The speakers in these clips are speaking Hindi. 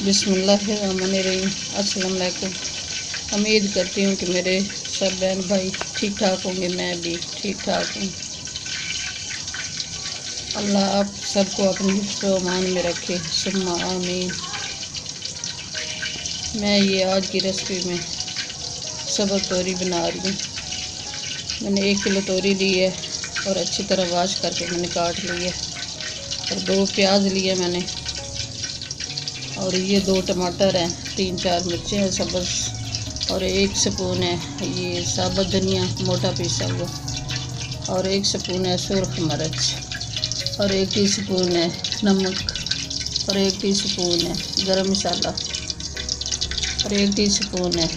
बिस्मिल्लाहिर्रहमानिर्रहीम। अस्सलाम वालेकुम। उम्मीद करती हूँ कि मेरे सब बहन भाई ठीक ठाक होंगे, मैं भी ठीक ठाक हूँ। अल्लाह आप सबको अपने हिफ्ज़ व अमान में रखे, सुम्मा आमीन। मैं ये आज की रेसिपी में सब्ज़ तोरी बना रही हूँ। मैंने 1 किलो तोरी ली है और अच्छी तरह वाश करके मैंने काट ली है, और 2 प्याज लिए मैंने, और ये 2 टमाटर हैं, 3-4 मिर्चें हैं सब्ज़, और 1 स्पून है ये साबुत धनिया मोटा पीसा हुआ, और 1 स्पून है सुरख मिर्च, और 1 टीस्पून है नमक, और 1 टीस्पून है गरम मसाला, और 1 टीस्पून है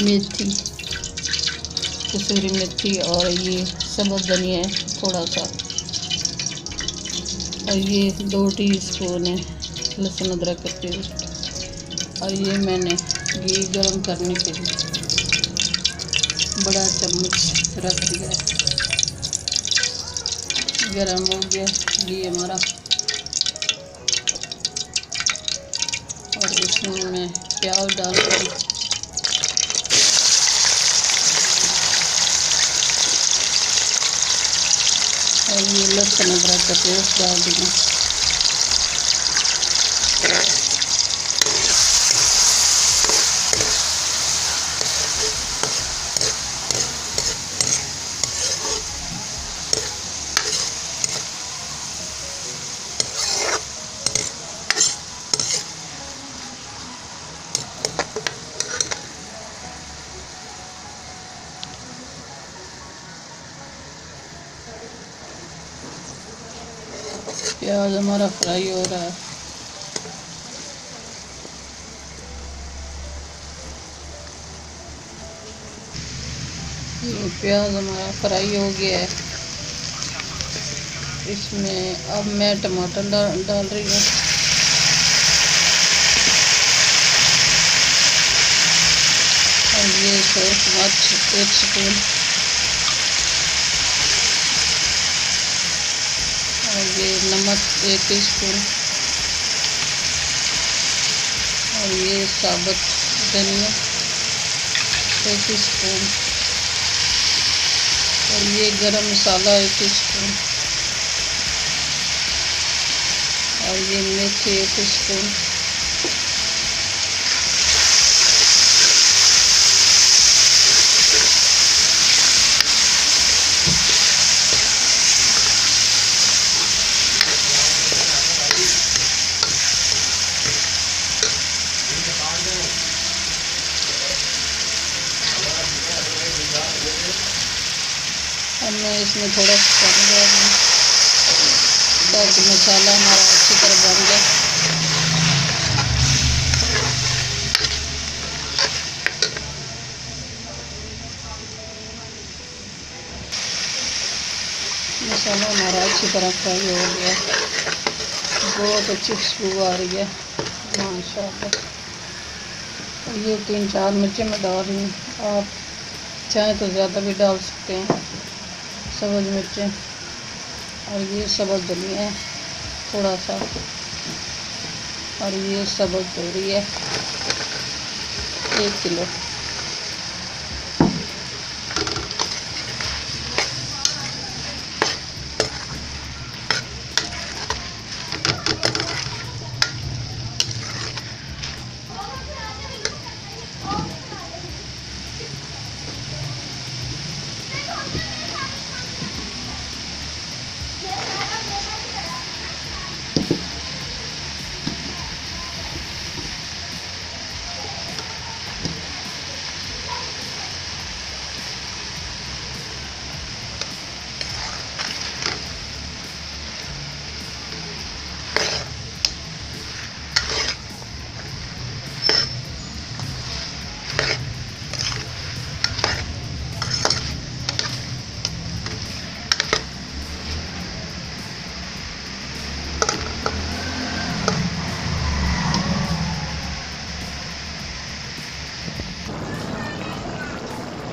मेथी, कसूरी मेथी, और ये साबुत धनिया है थोड़ा सा, और ये 2 टीस्पून है लहसुन अदरक का पेस्ट। और ये मैंने घी गरम करने के लिए बड़ा चम्मच रख दिया है। गरम हो गया घी हमारा, और इसमें मैं प्याज डाल दूँ, और ये लहसुन अदरक का पेस्ट डाल दूँगी। प्याज हमारा फ्राई हो रहा है। ये प्याज हमारा फ्राई हो गया है। इसमें अब मैं टमाटर डाल रही हूँ। और ये सूरख मिर्च 1 स्पून, और ये नमक 1 टीस्पून, और ये साबुत धनिया 1 टीस्पून, और ये गरम मसाला 1 टीस्पून, और ये मेथी 1 टीस्पून, अब मैं इसमें थोड़ा सा पानी डाल दूँ ताकि मसाला हमारा अच्छी तरह बन जाए। मसाला हमारा अच्छी तरह फ्राई हो गया, बहुत अच्छी खुशबू आ रही है माशाल्लाह। ये 3-4 मिर्चें मैं डाल रही हूँ, आप चाहें तो ज़्यादा भी डाल सकते हैं सब्ज़ मिर्चें। और ये सब्ज़ धनिया है थोड़ा सा, और ये सब्ज़ तोरी है 1 किलो।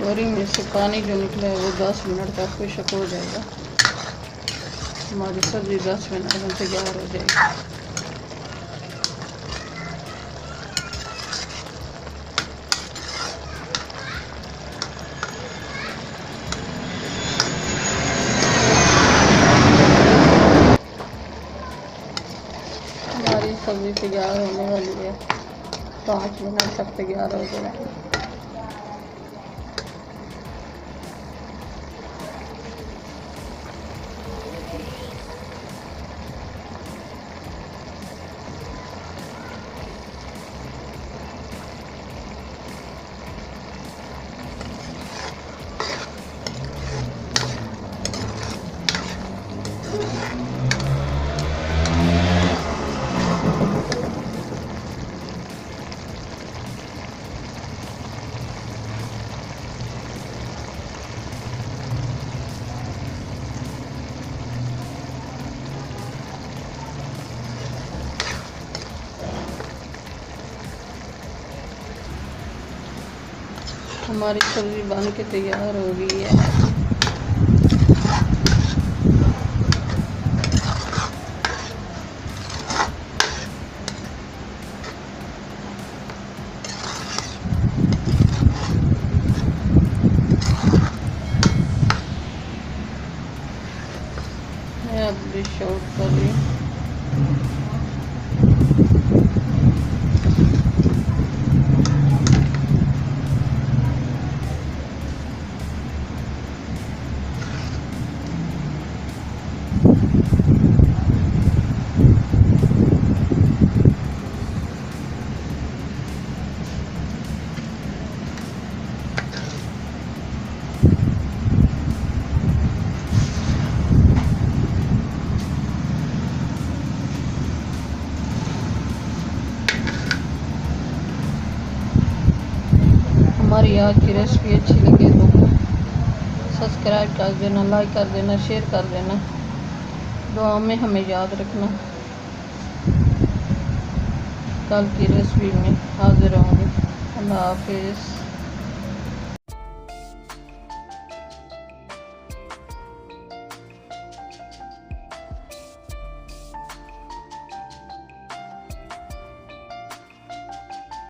तोरी में से पानी जो निकला है वो 10 मिनट तक खुश्क हो जाएगा। हमारी सब्ज़ी 10 मिनट में तैयार हो जाएगी। सब्ज़ी तैयार होने वाली है, 5 मिनट तक तैयार हो जाएगी। हमारी सब्ज़ी बन के तैयार हो गई है। मैं अब डिश आउट कर रही हूँ। हमारी आज की रेसिपी अच्छी लगे तो सब्सक्राइब कर देना, लाइक कर देना, शेयर कर देना। दुआ में हमें याद रखना। कल की रेसिपी में हाजिर होंगे। अल्लाह हाफिज़।